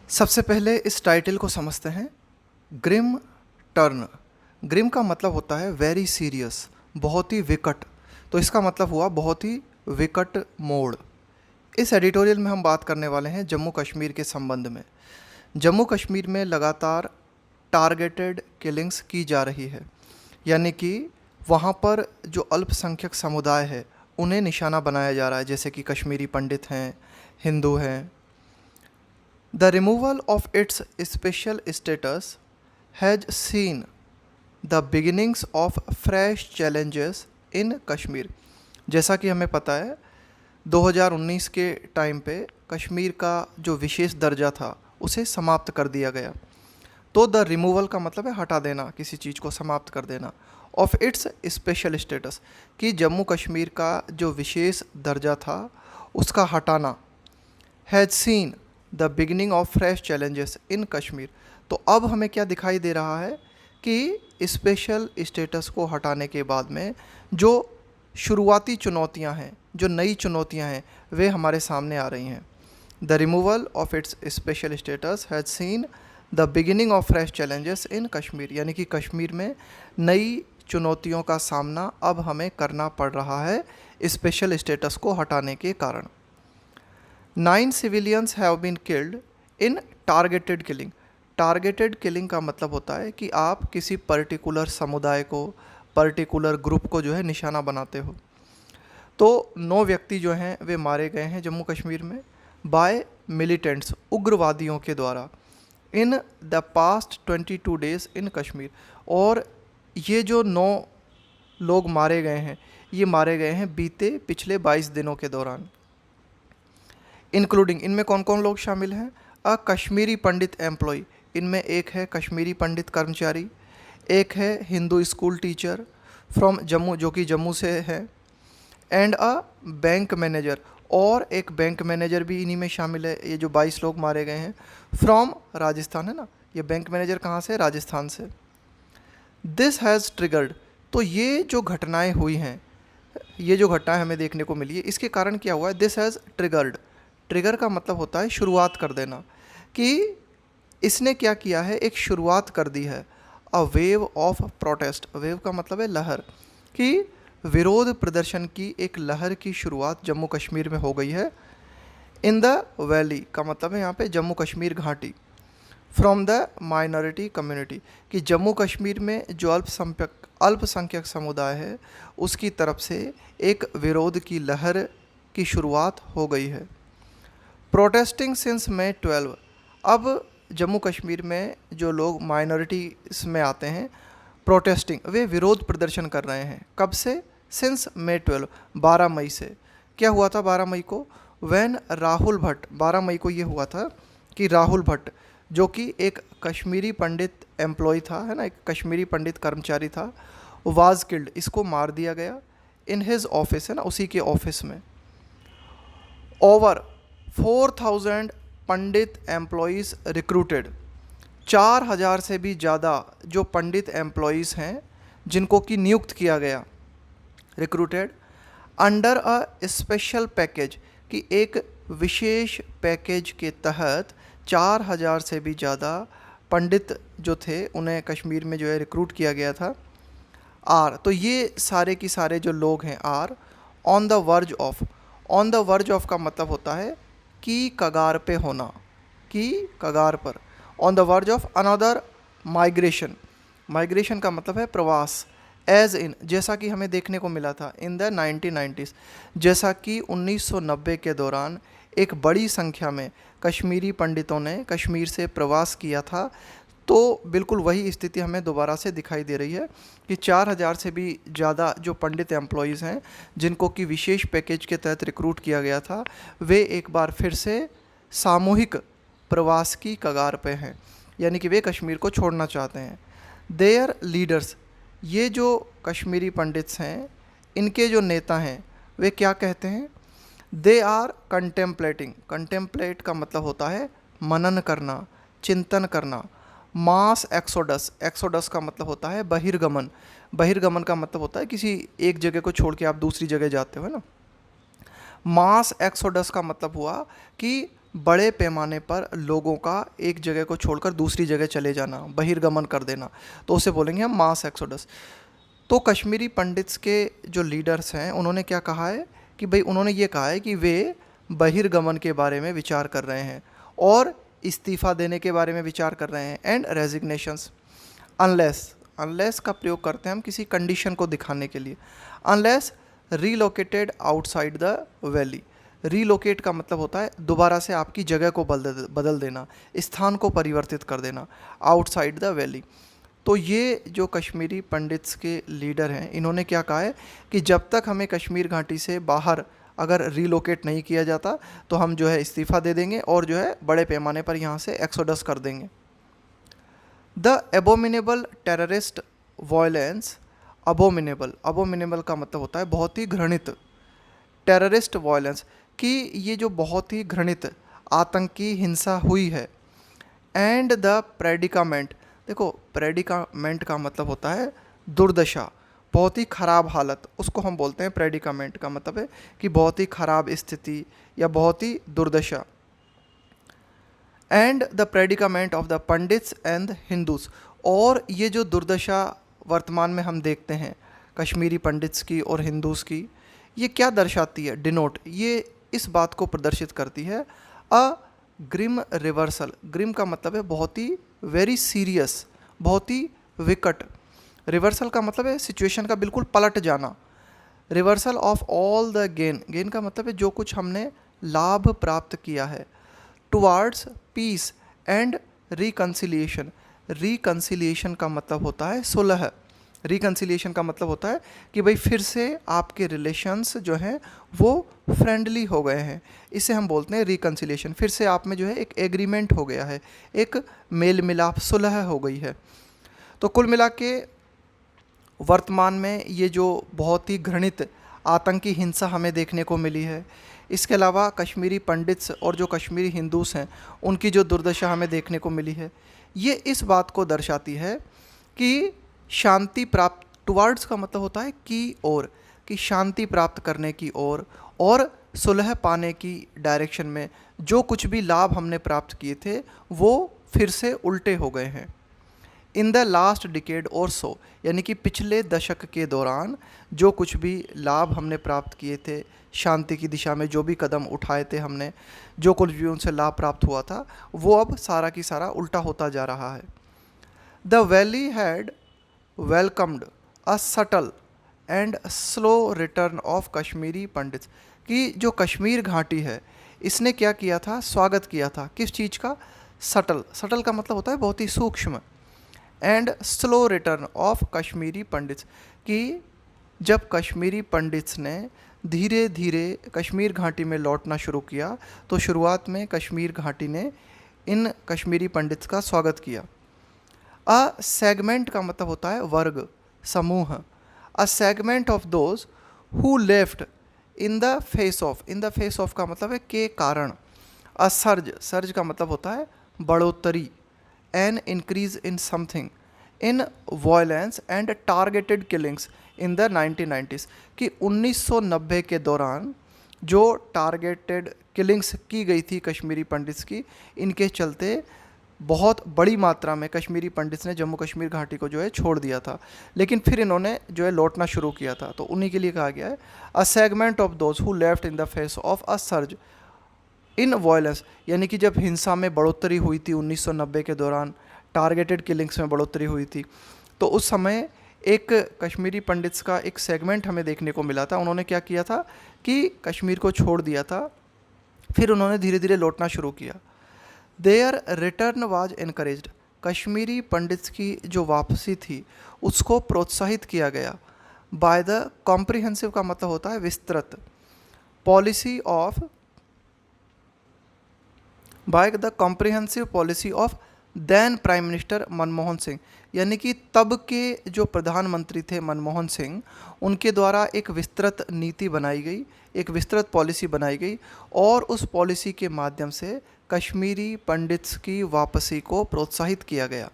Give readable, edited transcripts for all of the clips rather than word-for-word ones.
सबसे पहले इस टाइटल को समझते हैं। Grimm turn. ग्रिम का मतलब होता है वेरी सीरियस, बहुत ही विकट। तो इसका मतलब हुआ बहुत ही विकट मोड़। इस एडिटोरियल में हम बात करने वाले हैं जम्मू कश्मीर के संबंध में। जम्मू कश्मीर में लगातार टारगेटेड किलिंग्स की जा रही है, यानी कि वहाँ पर जो अल्पसंख्यक समुदाय है उन्हें निशाना बनाया जा रहा है, जैसे कि कश्मीरी पंडित हैं, हिंदू हैं। The removal of its special status has seen the beginnings of fresh challenges in Kashmir. जैसा कि हमें पता है 2019 के टाइम पे कश्मीर का जो विशेष दर्जा था उसे समाप्त कर दिया गया। तो द रिमूवल का मतलब है हटा देना, किसी चीज़ को समाप्त कर देना। ऑफ इट्स स्पेशल स्टेटस, कि जम्मू कश्मीर का जो विशेष दर्जा था उसका हटाना। Has seen the beginning of fresh challenges in Kashmir. तो अब हमें क्या दिखाई दे रहा है कि स्पेशल स्टेटस को हटाने के बाद में जो शुरुआती चुनौतियां हैं, जो नई चुनौतियां हैं, वे हमारे सामने आ रही हैं। The removal of its special status has seen the beginning of fresh challenges in Kashmir, यानी कि कश्मीर में नई चुनौतियों का सामना अब हमें करना पड़ रहा है स्पेशल स्टेटस को हटाने के कारण। 9 civilians have been killed in targeted killing। Targeted killing का मतलब होता है कि आप किसी पर्टिकुलर समुदाय को, पर्टिकुलर ग्रुप को जो है निशाना बनाते हो। तो 9 व्यक्ति जो हैं वे मारे गए हैं जम्मू कश्मीर में बाय मिलिटेंट्स, उग्रवादियों के द्वारा, इन द पास्ट 22 डेज़ इन कश्मीर। और ये जो 9 लोग मारे गए हैं, ये मारे गए हैं बीते पिछले 22 दिनों के दौरान। इंक्लूडिंग, इनमें कौन कौन लोग शामिल हैं? अ कश्मीरी पंडित एम्प्लॉय, इनमें एक है कश्मीरी पंडित कर्मचारी, एक है Hindu school teacher from Jammu, जो कि जम्मू से है, एंड अ बैंक मैनेजर, और एक बैंक मैनेजर भी इन्हीं में शामिल है। ये जो 22 लोग मारे गए हैं फ्रॉम राजस्थान है ना, ये बैंक मैनेजर कहाँ से? राजस्थान से। दिस हैज़ ट्रिगर्ड, तो ये जो घटनाएं हुई हैं, ये जो घटनाएं हमें देखने को मिली है, इसके कारण क्या हुआ है? This has triggered. ट्रिगर का मतलब होता है शुरुआत कर देना, कि इसने क्या किया है, एक शुरुआत कर दी है। A wave of protest, wave का मतलब है लहर, कि विरोध प्रदर्शन की एक लहर की शुरुआत जम्मू कश्मीर में हो गई है। इन द वैली का मतलब है यहाँ पे जम्मू कश्मीर घाटी। फ्रॉम द माइनॉरिटी कम्युनिटी, कि जम्मू कश्मीर में जो अल्पसंख्यक समुदाय है उसकी तरफ से एक विरोध की लहर की शुरुआत हो गई है। प्रोटेस्टिंग सिंस मई 12, अब जम्मू कश्मीर में जो लोग माइनॉरिटी में आते हैं, प्रोटेस्टिंग, वे विरोध प्रदर्शन कर रहे हैं। कब से? सिंस मई 12, 12 मई से। क्या हुआ था 12 मई को? वैन राहुल भट्ट, 12 मई को ये हुआ था कि राहुल भट्ट, जो कि एक कश्मीरी पंडित एम्प्लॉय था, है ना, एक कश्मीरी पंडित कर्मचारी था, वाज किल्ड, इसको मार दिया गया इन हिज ऑफिस, है ना, उसी के ऑफिस में। ओवर 4000 पंडित एम्प्लॉयज़ रिक्रूटेड, 4000 से भी ज़्यादा जो पंडित एम्प्लॉयज़ हैं जिनको कि नियुक्त किया गया, recruited under a special package, कि एक विशेष पैकेज के तहत 4000 से भी ज़्यादा पंडित जो थे उन्हें कश्मीर में जो है रिक्रूट किया गया था। आर, तो ये सारे की सारे जो लोग हैं, are on the verge of, on the verge of का मतलब होता है कि कगार पे होना, कि कगार पर। On the verge of another migration, migration का मतलब है प्रवास। एज इन, जैसा कि हमें देखने को मिला था इन द 1990s, जैसा कि 1990 के दौरान एक बड़ी संख्या में कश्मीरी पंडितों ने कश्मीर से प्रवास किया था। तो बिल्कुल वही स्थिति हमें दोबारा से दिखाई दे रही है कि 4000 से भी ज़्यादा जो पंडित एम्प्लॉयज़ हैं जिनको कि विशेष पैकेज के तहत रिक्रूट किया गया था, वे एक बार फिर से सामूहिक प्रवास की कगार पे हैं, यानी कि वे कश्मीर को छोड़ना चाहते हैं। देयर लीडर्स, ये जो कश्मीरी पंडित्स हैं, इनके जो नेता हैं, वे क्या कहते हैं? दे आर कंटेम्पलेटिंग, कंटेम्पलेट का मतलब होता है मनन करना, चिंतन करना। मास एक्सोडस, एक्सोडस का मतलब होता है बहिर्गमन, बहिर्गमन का मतलब होता है किसी एक जगह को छोड़ के आप दूसरी जगह जाते हो, है ना। मास एक्सोडस का मतलब हुआ कि बड़े पैमाने पर लोगों का एक जगह को छोड़कर दूसरी जगह चले जाना, बहिर्गमन कर देना, तो उसे बोलेंगे हम मास एक्सोडस। तो कश्मीरी पंडित्स के जो लीडर्स हैं उन्होंने क्या कहा है कि भाई उन्होंने ये कहा है कि वे बहिर्गमन के बारे में विचार कर रहे हैं और इस्तीफ़ा देने के बारे में विचार कर रहे हैं, एंड रेजिग्नेशंस। अनलेस, अनलेस का प्रयोग करते हैं हम किसी कंडीशन को दिखाने के लिए। Unless relocated outside the valley. Relocate का मतलब होता है दोबारा से आपकी जगह को बदल देना, स्थान को परिवर्तित कर देना, आउटसाइड द वैली। तो ये जो कश्मीरी पंडित्स के लीडर हैं इन्होंने क्या कहा है कि जब तक हमें कश्मीर घाटी से बाहर अगर रीलोकेट नहीं किया जाता तो हम जो है इस्तीफ़ा दे देंगे और जो है बड़े पैमाने पर यहाँ से एक्सोडस कर देंगे। The abominable terrorist violence. Abominable, abominable का मतलब होता है बहुत ही घृणित। टेररिस्ट वायलेंस कि ये जो बहुत ही घृणित आतंकी हिंसा हुई है। एंड द प्रेडिकामेंट, देखो प्रेडिकामेंट का मतलब होता है दुर्दशा, बहुत ही ख़राब हालत, उसको हम बोलते हैं प्रेडिकामेंट का मतलब है कि बहुत ही ख़राब स्थिति या बहुत ही दुर्दशा। And the predicament of the pandits and Hindus. और ये जो दुर्दशा वर्तमान में हम देखते हैं कश्मीरी पंडित्स की और हिंदूज़ की, ये क्या दर्शाती है? डिनोट, ये इस बात को प्रदर्शित करती है अ ग्रिम रिवर्सल। ग्रिम का मतलब है बहुत ही वेरी सीरियस, बहुत ही विकट। रिवर्सल का मतलब है सिचुएशन का बिल्कुल पलट जाना। Reversal of all the gain, gain का मतलब है जो कुछ हमने लाभ प्राप्त किया है। Towards peace and reconciliation. Reconciliation का मतलब होता है सुलह। रिकन्सिलिएशन का मतलब होता है कि भाई फिर से आपके रिलेशंस जो हैं वो फ्रेंडली हो गए हैं, इसे हम बोलते हैं रिकन्सिलिएशन। फिर से आप में जो है एक एग्रीमेंट हो गया है, एक मेल मिलाप, सुलह हो गई है। तो कुल मिला के वर्तमान में ये जो बहुत ही घृणित आतंकी हिंसा हमें देखने को मिली है, इसके अलावा कश्मीरी पंडित्स और जो कश्मीरी हिंदूस हैं उनकी जो दुर्दशा हमें देखने को मिली है, ये इस बात को दर्शाती है कि शांति प्राप्त, टुवार्ड्स का मतलब होता है की ओर, कि शांति प्राप्त करने की ओर और सुलह पाने की डायरेक्शन में जो कुछ भी लाभ हमने प्राप्त किए थे वो फिर से उल्टे हो गए हैं। इन द लास्ट डिकेड और सो, यानी कि पिछले दशक के दौरान जो कुछ भी लाभ हमने प्राप्त किए थे, शांति की दिशा में जो भी कदम उठाए थे हमने, जो कुछ भी उनसे लाभ प्राप्त हुआ था, वो अब सारा की सारा उल्टा होता जा रहा है। The valley had welcomed a subtle and slow return of Kashmiri pandits, कि जो कश्मीर घाटी है इसने क्या किया था? स्वागत किया था किस चीज़ का? सटल। सटल का मतलब होता है बहुत ही सूक्ष्म। And slow return of Kashmiri pandits, कि जब कश्मीरी पंडित्स ने धीरे धीरे कश्मीर घाटी में लौटना शुरू किया तो शुरुआत में कश्मीर घाटी ने इन कश्मीरी पंडित्स का स्वागत किया। अ सेगमेंट का मतलब होता है वर्ग, समूह। A segment of those who left in the face of, in the face of का मतलब है के कारण। अ सर्ज, सर्ज का मतलब होता है बढ़ोतरी। An increase in something in violence and targeted killings in the 1990s, कि 1990 के दौरान जो टारगेटेड किलिंग्स की गई थी कश्मीरी पंडित्स की, इनके चलते बहुत बड़ी मात्रा में कश्मीरी पंडित्स ने जम्मू कश्मीर घाटी को जो है छोड़ दिया था, लेकिन फिर इन्होंने जो है लौटना शुरू किया था। तो उन्हीं के लिए कहा गया है a segment of those who left in the face of a surge in violence, यानी कि जब हिंसा में बढ़ोतरी हुई थी 1990 के दौरान, टारगेटेड किलिंग्स में बढ़ोतरी हुई थी, तो उस समय एक कश्मीरी पंडित्स का एक सेगमेंट हमें देखने को मिला था। उन्होंने क्या किया था कि कश्मीर को छोड़ दिया था, फिर उन्होंने धीरे धीरे लौटना शुरू किया। Their return was encouraged, Kashmiri Pandits की जो वापसी थी उसको प्रोत्साहित किया गया। बाय द कॉम्प्रिहेंसिव का मतलब होता है विस्तृत, policy of, by the comprehensive policy of then prime minister Manmohan Singh, यानी कि तब के जो प्रधानमंत्री थे मनमोहन सिंह, उनके द्वारा एक विस्तृत नीति बनाई गई, एक विस्तृत पॉलिसी बनाई गई और उस पॉलिसी के माध्यम से कश्मीरी पंडित्स की वापसी को प्रोत्साहित किया गया।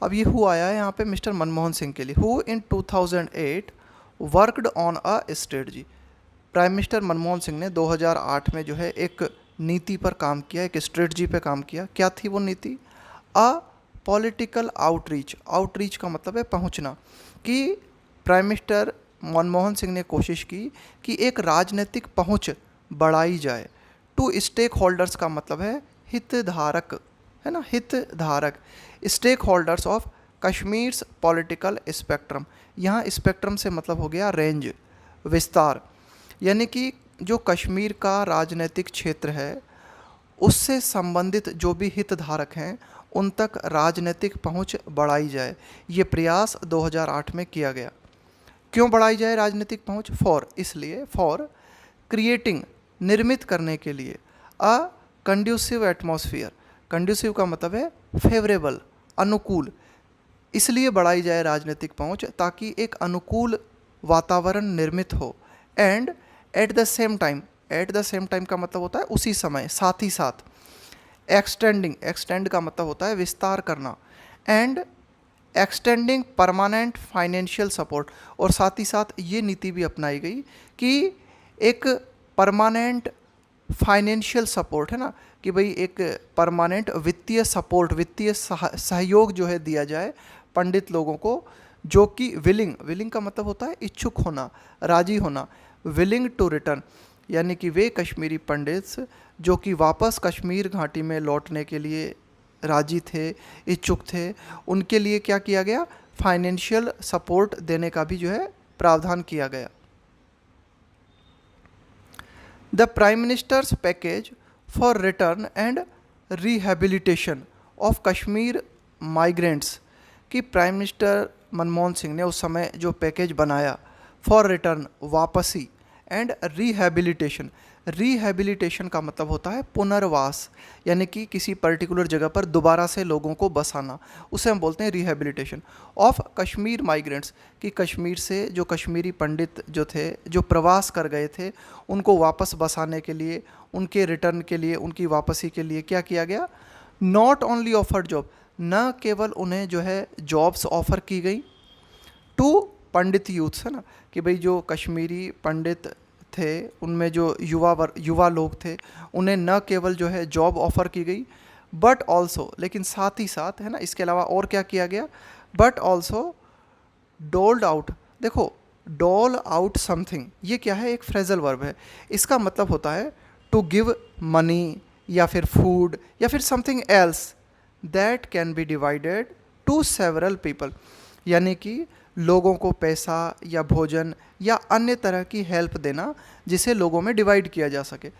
अब ये हु आया है यहाँ पे मिस्टर मनमोहन सिंह के लिए, who in 2008 worked on a strategy. Prime minister Manmohan Singh ने 2008 में जो है एक नीति पर काम किया, एक स्ट्रेटजी पे काम किया। क्या थी वो नीति? A political outreach. आउटरीच का मतलब है पहुंचना, कि प्राइम मिनिस्टर मनमोहन सिंह ने कोशिश की कि एक राजनीतिक पहुंच बढ़ाई जाए। टू स्टेक होल्डर्स का मतलब है हितधारक, है ना, हितधारक, stakeholders of Kashmir's political spectrum. यहाँ स्पेक्ट्रम से मतलब हो गया रेंज, विस्तार, यानी कि जो कश्मीर का राजनीतिक क्षेत्र है उससे संबंधित जो भी हितधारक हैं उन तक राजनीतिक पहुंच बढ़ाई जाए। ये प्रयास 2008 में किया गया। क्यों बढ़ाई जाए राजनीतिक पहुंच? फॉर, इसलिए, फॉर क्रिएटिंग, निर्मित करने के लिए, अ कंड्यूसिव एटमॉस्फेयर। कंड्यूसिव का मतलब है फेवरेबल, अनुकूल। इसलिए बढ़ाई जाए राजनीतिक पहुंच ताकि एक अनुकूल वातावरण निर्मित हो। And at the same time, at the same time का मतलब होता है उसी समय, साथ ही साथ। एक्सटेंडिंग, एक्सटेंड का मतलब होता है विस्तार करना। And extending permanent financial support, और साथ ही साथ ये नीति भी अपनाई गई कि एक परमानेंट फाइनेंशियल सपोर्ट, है ना, कि भाई एक परमानेंट वित्तीय सपोर्ट, वित्तीय सहयोग जो है दिया जाए पंडित लोगों को, जो कि विलिंग, विलिंग का मतलब होता है इच्छुक होना, राजी होना, विलिंग टू रिटर्न, यानी कि वे कश्मीरी पंडित जो कि वापस कश्मीर घाटी में लौटने के लिए राजी थे, इच्छुक थे, उनके लिए क्या किया गया? फाइनेंशियल सपोर्ट देने का भी जो है प्रावधान किया गया। The prime ministers package for return and rehabilitation of Kashmir migrants, कि प्राइम मिनिस्टर मनमोहन सिंह ने उस समय जो पैकेज बनाया फॉर रिटर्न, वापसी, एंड रिहेबिलिटेशन। रिहेबिलिटेशन का मतलब होता है पुनर्वास, यानी कि किसी पर्टिकुलर जगह पर दोबारा से लोगों को बसाना, उसे हम बोलते हैं रिहेबिलिटेशन। ऑफ कश्मीर माइग्रेंट्स, कि कश्मीर से जो कश्मीरी पंडित जो थे, जो प्रवास कर गए थे, उनको वापस बसाने के लिए, उनके रिटर्न के लिए, उनकी वापसी के लिए क्या किया गया? नॉट ओनली ऑफर्ड जॉब, न केवल उन्हें जो है जॉब्स ऑफ़र की गई टू पंडित यूथ्स, है ना, कि भाई जो कश्मीरी पंडित थे उनमें जो युवा लोग थे उन्हें न केवल जो है जॉब ऑफ़र की गई, बट ऑल्सो, लेकिन साथ ही साथ, है ना, इसके अलावा और क्या किया गया? But also doled out. देखो, डोल आउट समथिंग, ये क्या है? एक फ्रेजल वर्ब है। इसका मतलब होता है टू गिव मनी, या फिर फूड, या फिर something else that can be divided to several people, यानी कि लोगों को पैसा या भोजन या अन्य तरह की हेल्प देना जिसे लोगों में डिवाइड किया जा सके।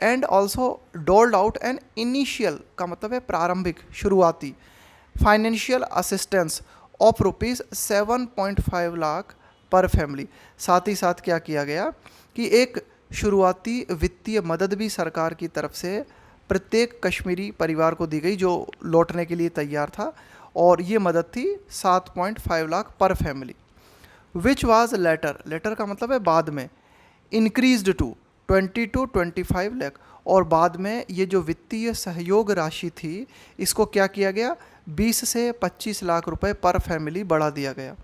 And also doled out an initial का मतलब है प्रारंभिक, शुरुआती, financial assistance of ₹7.5 lakh per family. साथ ही साथ क्या किया गया कि एक शुरुआती वित्तीय मदद भी सरकार की तरफ से प्रत्येक कश्मीरी परिवार को दी गई जो लौटने के लिए तैयार था, और ये मदद थी 7.5 lakh per family. Which was later, later का मतलब है बाद में, इंक्रीज्ड टू 20 to 25 लाख, और बाद में ये जो वित्तीय सहयोग राशि थी इसको क्या किया गया? 20 से 25 लाख रुपए पर फैमिली बढ़ा दिया गया।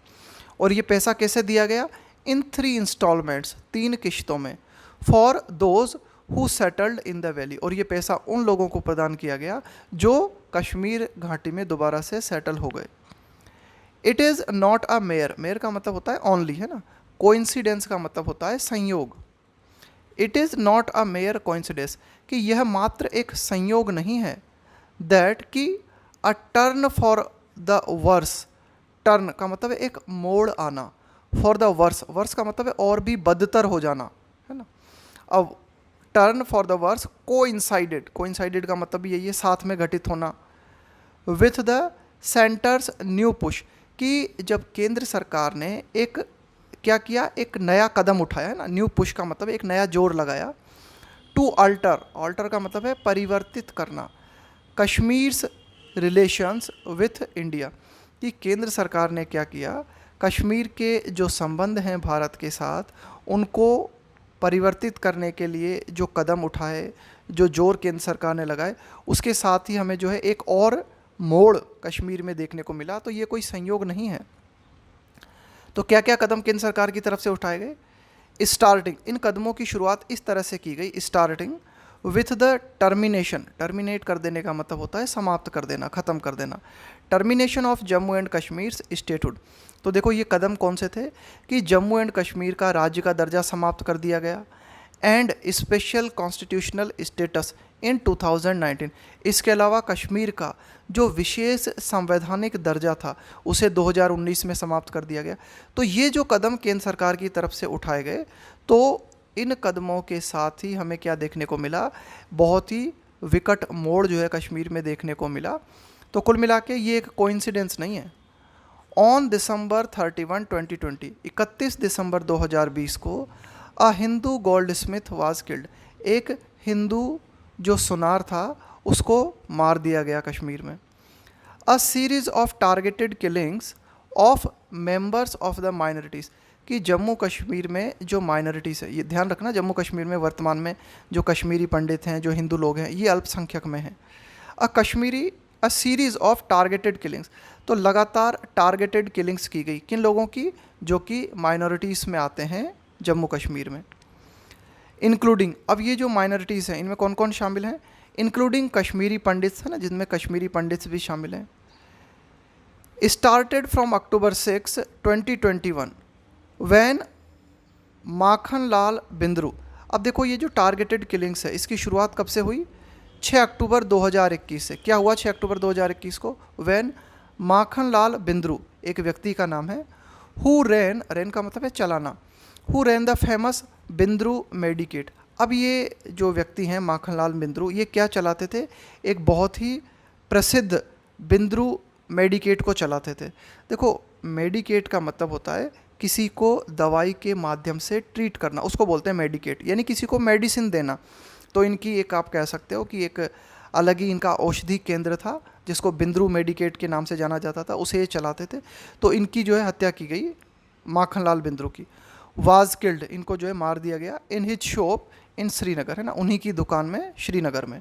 और ये पैसा कैसे दिया गया? इन 3 इंस्टॉलमेंट्स, 3 किश्तों में, for those who settled in the valley, और ये पैसा उन लोगों को प्रदान किया गया जो कश्मीर घाटी में दोबारा से सेटल हो गए। It is not a mayor, mayor का मतलब होता है ओनली, है ना, कोइंसिडेंस का मतलब होता है संयोग। It is not a mere coincidence, कि यह मात्र एक संयोग नहीं है, दैट कि a turn for the worse, turn का मतलब है एक मोड़ आना, फॉर द वर्स, वर्स का मतलब है और भी बदतर हो जाना, है ना। अब turn for the worse coincided, coincided का मतलब भी यही है साथ में घटित होना, with the centre's new push, कि जब केंद्र सरकार ने एक क्या किया? एक नया कदम उठाया, है ना, न्यू पुश का मतलब एक नया जोर लगाया, टू अल्टर, अल्टर का मतलब है परिवर्तित करना, कश्मीर्स रिलेशंस विथ इंडिया, कि केंद्र सरकार ने क्या किया? कश्मीर के जो संबंध हैं भारत के साथ उनको परिवर्तित करने के लिए जो कदम उठाए, जो जोर केंद्र सरकार ने लगाए, उसके साथ ही हमें जो है एक और मोड़ कश्मीर में देखने को मिला। तो ये कोई संयोग नहीं है। तो क्या क्या कदम केंद्र सरकार की तरफ से उठाए गए? स्टार्टिंग, इन कदमों की शुरुआत इस तरह से की गई, starting with the termination, terminate कर देने का मतलब होता है समाप्त कर देना, ख़त्म कर देना, termination of Jammu and Kashmir statehood. तो देखो ये कदम कौन से थे कि जम्मू एंड कश्मीर का राज्य का दर्जा समाप्त कर दिया गया and special constitutional status in 2019। इसके अलावा कश्मीर का जो विशेष संवैधानिक दर्जा था उसे 2019 में समाप्त कर दिया गया। तो ये जो कदम केंद्र सरकार की तरफ से उठाए गए, तो इन कदमों के साथ ही हमें क्या देखने को मिला, बहुत ही विकट मोड़ जो है कश्मीर में देखने को मिला। तो कुल मिला के ये एक कोइंसिडेंस नहीं है। ऑन दिसंबर 31, 2020, 31 दिसंबर 2020 को a Hindu goldsmith was killed, एक हिंदू जो सुनार था उसको मार दिया गया कश्मीर में। A series of targeted killings of members of the minorities, कि जम्मू कश्मीर में जो माइनॉरिटीज़ है, ये ध्यान रखना, जम्मू कश्मीर में वर्तमान में जो कश्मीरी पंडित हैं, जो हिंदू लोग हैं, ये अल्पसंख्यक में हैं। अ सीरीज़ ऑफ टारगेटेड किलिंग्स, तो लगातार टारगेटेड किलिंग्स की गई, किन लोगों की, जो कि माइनॉरिटीज़ में आते हैं जम्मू कश्मीर में। इंक्लूडिंग, अब ये जो माइनॉरिटीज़ हैं इनमें कौन कौन शामिल हैं, इंक्लूडिंग कश्मीरी पंडित है ना, जिनमें कश्मीरी पंडित भी शामिल हैं। Started from October 6, 2021 van Makhan Lal Bindroo. अब देखो ये जो टारगेटेड किलिंग्स है इसकी शुरुआत कब से हुई, 6 अक्टूबर 2021 से। क्या हुआ 6 अक्टूबर 2021 को, वैन माखन लाल बिंद्रू, एक व्यक्ति का नाम है, हु रैन, रैन का मतलब है चलाना, who ran the famous Bindroo Medicate. अब ये जो व्यक्ति हैं माखन लाल बिंद्रू, ये क्या चलाते थे, एक बहुत ही प्रसिद्ध बिंद्रू मेडिकेट को चलाते थे। देखो मेडिकेट का मतलब होता है किसी को दवाई के माध्यम से ट्रीट करना, उसको बोलते हैं मेडिकेट, यानी किसी को मेडिसिन देना। तो इनकी एक आप कह सकते हो कि एक अलग ही इनका औषधि केंद्र था जिसको बिंद्रू मेडिकेट के नाम से जाना जाता था, उसे ये चलाते थे। तो इनकी जो है हत्या की गई, माखन लाल बिंद्रू की। वाज किल्ड, इनको जो है मार दिया गया, in his shop in Srinagar, है ना, उन्हीं की दुकान में श्रीनगर में।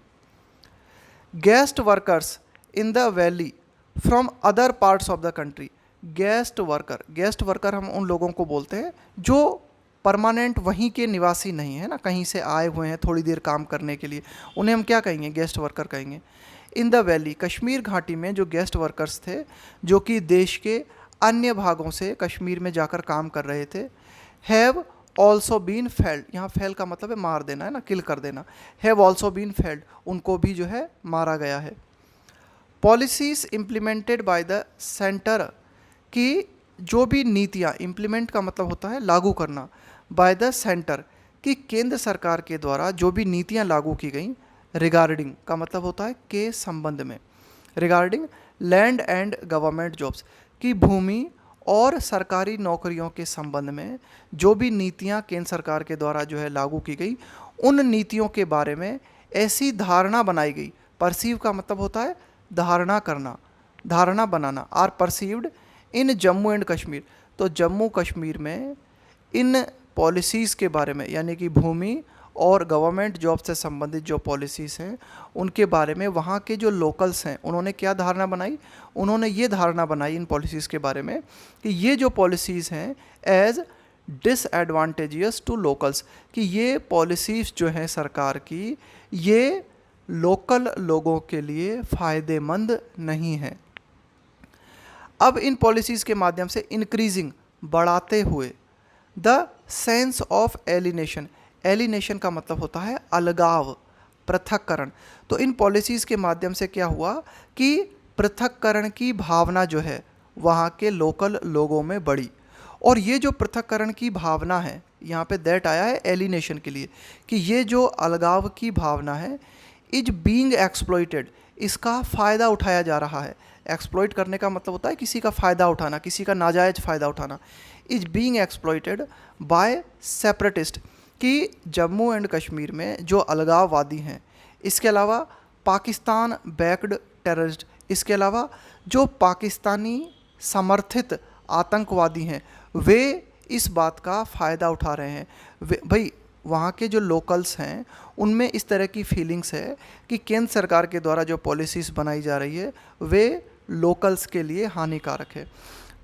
Guest workers in the valley from other parts of the country, guest worker हम उन लोगों को बोलते हैं जो परमानेंट वहीं के निवासी नहीं है ना, कहीं से आए हुए हैं थोड़ी देर काम करने के लिए, उन्हें हम क्या कहेंगे, गेस्ट वर्कर कहेंगे। इन द वैली, कश्मीर घाटी में जो गेस्ट वर्कर्स थे जो कि देश के अन्य भागों से कश्मीर में जाकर काम कर रहे थे, हैव ऑल्सो बीन फेल्ड, यहाँ फेल का मतलब है मार देना, है ना, किल कर देना, हैव ऑल्सो बीन फेल्ड, उनको भी जो है मारा गया है। Policies implemented by the centre, कि जो भी नीतियाँ, इम्प्लीमेंट का मतलब होता है लागू करना, बाय द सेंटर, कि केंद्र सरकार के द्वारा जो भी नीतियाँ लागू की गई, रिगार्डिंग का मतलब होता है के संबंध में, regarding land and government jobs, कि भूमि और सरकारी नौकरियों के संबंध में जो भी नीतियाँ केंद्र सरकार के द्वारा जो है लागू की गई, उन नीतियों के बारे में ऐसी धारणा बनाई गई। परसीव का मतलब होता है धारणा करना, धारणा बनाना, or perceived in Jammu and Kashmir, तो जम्मू कश्मीर में इन पॉलिसीज़ के बारे में, यानी कि भूमि और गवर्नमेंट जॉब से संबंधित जो पॉलिसीज़ हैं उनके बारे में वहाँ के जो लोकल्स हैं उन्होंने क्या धारणा बनाई, उन्होंने ये धारणा बनाई इन पॉलिसीज़ के बारे में कि ये जो पॉलिसीज़ हैं एज डिसएडवांटेजियस टू लोकल्स, कि ये पॉलिसीज़ जो हैं सरकार की, ये लोकल लोगों के लिए फ़ायदेमंद नहीं है। अब इन पॉलिसीज़ के माध्यम से इंक्रीजिंग, बढ़ाते हुए, the sense of alienation, alienation का मतलब होता है अलगाव, पृथक्करण। तो इन पॉलिसीज़ के माध्यम से क्या हुआ कि पृथक्करण की भावना जो है वहाँ के लोकल लोगों में बढ़ी। और ये जो पृथक्करण की भावना है, यहाँ पे दैट आया है एलिनेशन के लिए, कि ये जो अलगाव की भावना है, इज बीइंग एक्सप्लॉइटेड, इसका फ़ायदा उठाया जा रहा है। एक्सप्लॉइट करने का मतलब होता है किसी का फ़ायदा उठाना, किसी का नाजायज़ फ़ायदा उठाना। Is being exploited bye separatist, कि जम्मू एंड कश्मीर में जो अलगाववादी हैं, इसके अलावा पाकिस्तान बैक्ड टेररिस्ट, इसके अलावा जो पाकिस्तानी समर्थित आतंकवादी हैं, वे इस बात का फ़ायदा उठा रहे हैं। भाई वहाँ के जो लोकल्स हैं उनमें इस तरह की फीलिंग्स है कि केंद्र सरकार के द्वारा जो पॉलिसीज़ बनाई जा रही है वे लोकल्स के लिए हानिकारक है।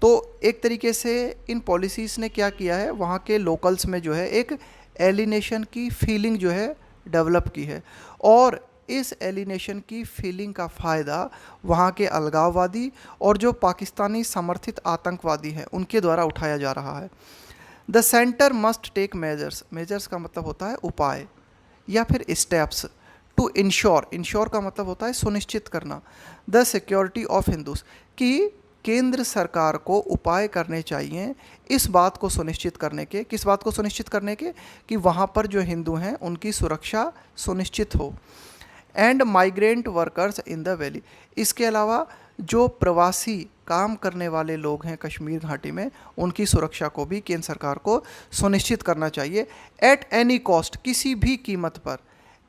तो एक तरीके से इन पॉलिसीज़ ने क्या किया है, वहाँ के लोकल्स में जो है एक एलिनेशन की फीलिंग जो है डेवलप की है, और इस एलिनेशन की फीलिंग का फ़ायदा वहाँ के अलगाववादी और जो पाकिस्तानी समर्थित आतंकवादी हैं उनके द्वारा उठाया जा रहा है। The centre must take measures, measures का मतलब होता है उपाय या फिर स्टेप्स, टू इंश्योर का मतलब होता है सुनिश्चित करना, द सिक्योरिटी ऑफ हिंदूज, कि केंद्र सरकार को उपाय करने चाहिए इस बात को सुनिश्चित करने के, किस बात को सुनिश्चित करने के, कि वहाँ पर जो हिंदू हैं उनकी सुरक्षा सुनिश्चित हो। And migrant workers in the valley, इसके अलावा जो प्रवासी काम करने वाले लोग हैं कश्मीर घाटी में उनकी सुरक्षा को भी केंद्र सरकार को सुनिश्चित करना चाहिए, एट एनी कॉस्ट, किसी भी कीमत पर,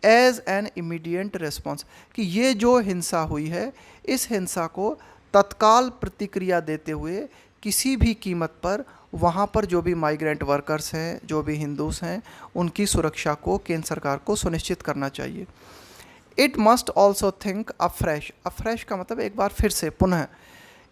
एज एन इमीडिएट रिस्पॉन्स, कि ये जो हिंसा हुई है इस हिंसा को तत्काल प्रतिक्रिया देते हुए किसी भी कीमत पर वहाँ पर जो भी माइग्रेंट वर्कर्स हैं, जो भी हिंदूस हैं, उनकी सुरक्षा को केंद्र सरकार को सुनिश्चित करना चाहिए। It must also think afresh, afresh का मतलब एक बार फिर से, पुनः,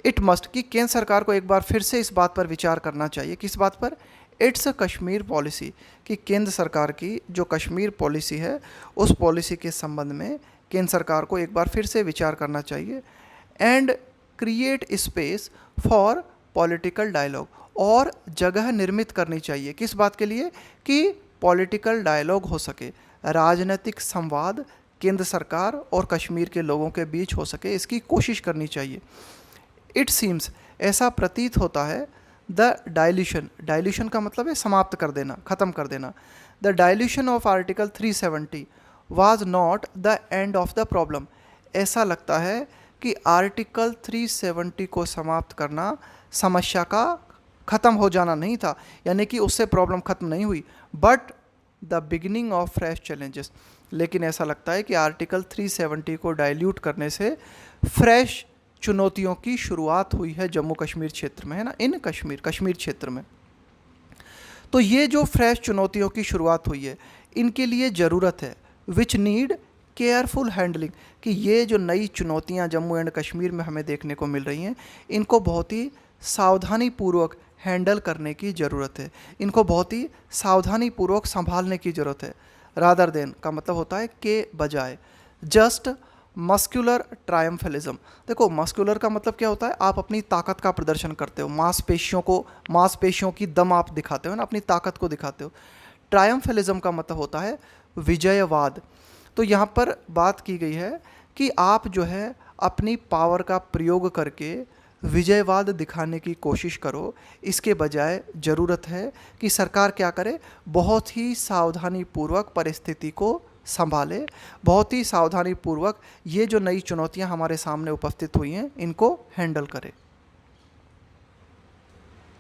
इट मस्ट, कि केंद्र सरकार को एक बार फिर से इस बात पर विचार करना चाहिए, किस बात पर, इट्स कश्मीर पॉलिसी, कि केंद्र सरकार की जो कश्मीर पॉलिसी है उस पॉलिसी के संबंध में केंद्र सरकार को एक बार फिर से विचार करना चाहिए। And create space for political dialogue, और जगह निर्मित करनी चाहिए, किस बात के लिए, कि पॉलिटिकल डायलॉग हो सके, राजनीतिक संवाद केंद्र सरकार और कश्मीर के लोगों के बीच हो सके, इसकी कोशिश करनी चाहिए। इट सीम्स, ऐसा प्रतीत होता है, द डायल्यूशन, डायल्यूशन का मतलब है समाप्त कर देना, ख़त्म कर देना, the dilution of article 370 was not the end of the problem, ऐसा लगता है कि आर्टिकल 370 को समाप्त करना समस्या का ख़त्म हो जाना नहीं था, यानी कि उससे प्रॉब्लम ख़त्म नहीं हुई, but the beginning of fresh challenges, लेकिन ऐसा लगता है कि आर्टिकल 370 को डाइल्यूट करने से फ्रेश चुनौतियों की शुरुआत हुई है जम्मू कश्मीर क्षेत्र में, है ना, इन कश्मीर क्षेत्र में। तो ये जो फ्रेश चुनौतियों की शुरुआत हुई है इनके लिए ज़रूरत है, विच नीड केयरफुल हैंडलिंग, कि ये जो नई चुनौतियां जम्मू एंड कश्मीर में हमें देखने को मिल रही हैं इनको बहुत ही सावधानी पूर्वक हैंडल करने की ज़रूरत है, इनको बहुत ही सावधानी पूर्वक संभालने की ज़रूरत है। रादर देन का मतलब होता है के बजाय, जस्ट मस्कुलर ट्रायम्फलिज्म, देखो मस्कुलर का मतलब क्या होता है, आप अपनी ताकत का प्रदर्शन करते हो, मांसपेशियों की दम आप दिखाते हो ना, अपनी ताकत को दिखाते हो। ट्रायम्फलिज्म का मतलब होता है विजयवाद। तो यहाँ पर बात की गई है कि आप जो है अपनी पावर का प्रयोग करके विजयवाद दिखाने की कोशिश करो, इसके बजाय ज़रूरत है कि सरकार क्या करे, बहुत ही सावधानी पूर्वक परिस्थिति को संभाले, बहुत ही सावधानी पूर्वक ये जो नई चुनौतियां हमारे सामने उपस्थित हुई हैं इनको हैंडल करे।